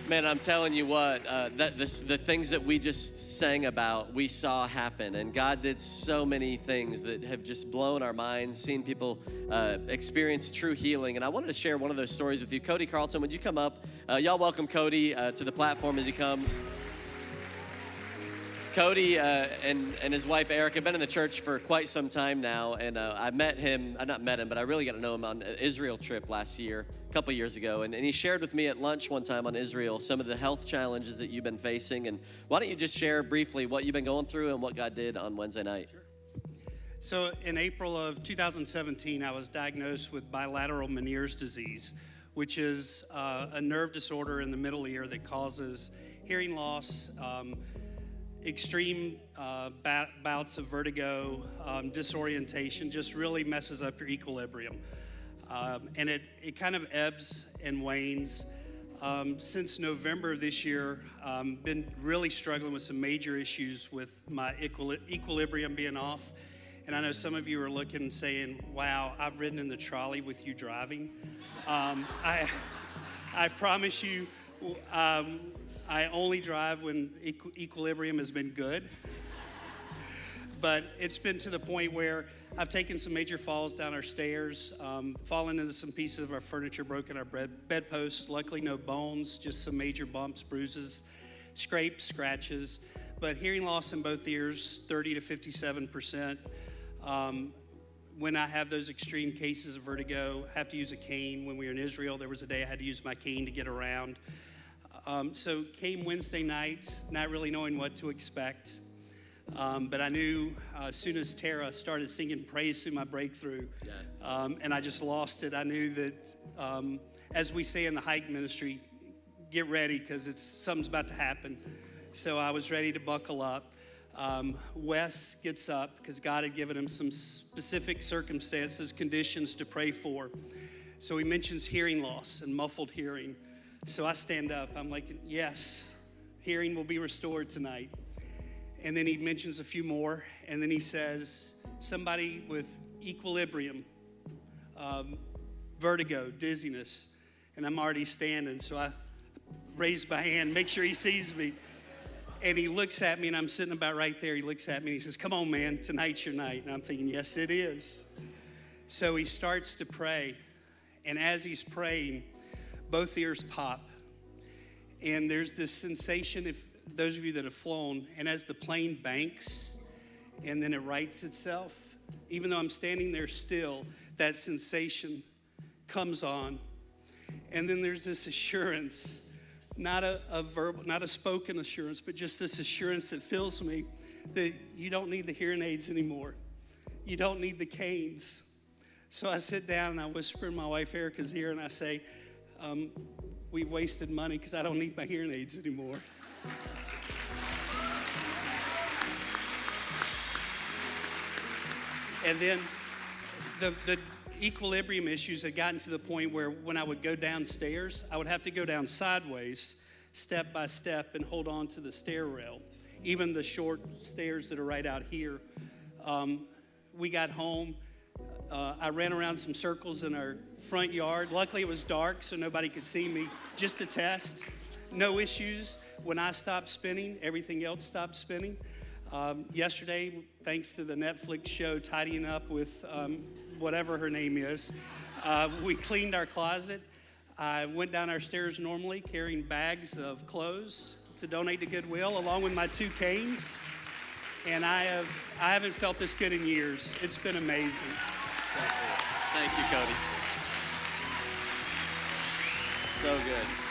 Man, I'm telling you what, the things that we just sang about, we saw happen. And God did so many things that have just blown our minds, seen people experience true healing. And I wanted to share one of those stories with you. Cody Carlton, would you come up? Y'all welcome Cody to the platform as he comes. Cody and his wife Eric have been in the church for quite some time now, and I met him, not met him, but I really got to know him on an Israel trip last year, a couple years ago, and he shared with me at lunch one time on Israel some of the health challenges that you've been facing. And why don't you just share briefly what you've been going through and what God did on Wednesday night? Sure. So in April of 2017, I was diagnosed with bilateral Meniere's disease, which is a nerve disorder in the middle ear that causes hearing loss, extreme bouts of vertigo, disorientation, just really messes up your equilibrium. And it kind of ebbs and wanes. Since November of this year, been really struggling with some major issues with my equilibrium being off. And I know some of you are looking and saying, wow, I've ridden in the trolley with you driving. I promise you, I only drive when equilibrium has been good. But it's been to the point where I've taken some major falls down our stairs, fallen into some pieces of our furniture, broken our bedposts. Luckily, no bones, just some major bumps, bruises, scrapes, scratches. But hearing loss in both ears, 30 to 57%. When I have those extreme cases of vertigo, I have to use a cane. When we were in Israel, there was a day I had to use my cane to get around. So came Wednesday night, not really knowing what to expect. But I knew as soon as Tara started singing praise through my breakthrough, and I just lost it. I knew that, as we say in the hike ministry, get ready because something's about to happen. So I was ready to buckle up. Wes gets up because God had given him some specific circumstances, conditions to pray for. So he mentions hearing loss and muffled hearing. So I stand up. I'm like, yes, hearing will be restored tonight. And then he mentions a few more. And then he says, somebody with equilibrium, vertigo, dizziness. And I'm already standing. So I raise my hand, make sure he sees me. And he looks at me, and I'm sitting about right there. He looks at me and he says, come on, man, tonight's your night. And I'm thinking, yes, it is. So he starts to pray. And as he's praying, both ears pop. And there's this sensation, if those of you that have flown, and as the plane banks and then it rights itself, even though I'm standing there still, that sensation comes on. And then there's this assurance, not a verbal, not a spoken assurance, but just this assurance that fills me that you don't need the hearing aids anymore. You don't need the canes. So I sit down and I whisper in my wife Erica's ear and I say, we've wasted money because I don't need my hearing aids anymore. And then the equilibrium issues had gotten to the point where when I would go downstairs, I would have to go down sideways, step by step, and hold on to the stair rail. Even the short stairs that are right out here. We got home. I ran around some circles in our front yard. Luckily, it was dark, so nobody could see me, just to test. No issues. When I stopped spinning, everything else stopped spinning. Yesterday, thanks to the Netflix show Tidying Up with whatever her name is, we cleaned our closet. I went down our stairs normally, carrying bags of clothes to donate to Goodwill, along with my 2 canes. And I haven't felt this good in years. It's been amazing. Thank you, Cody. So good.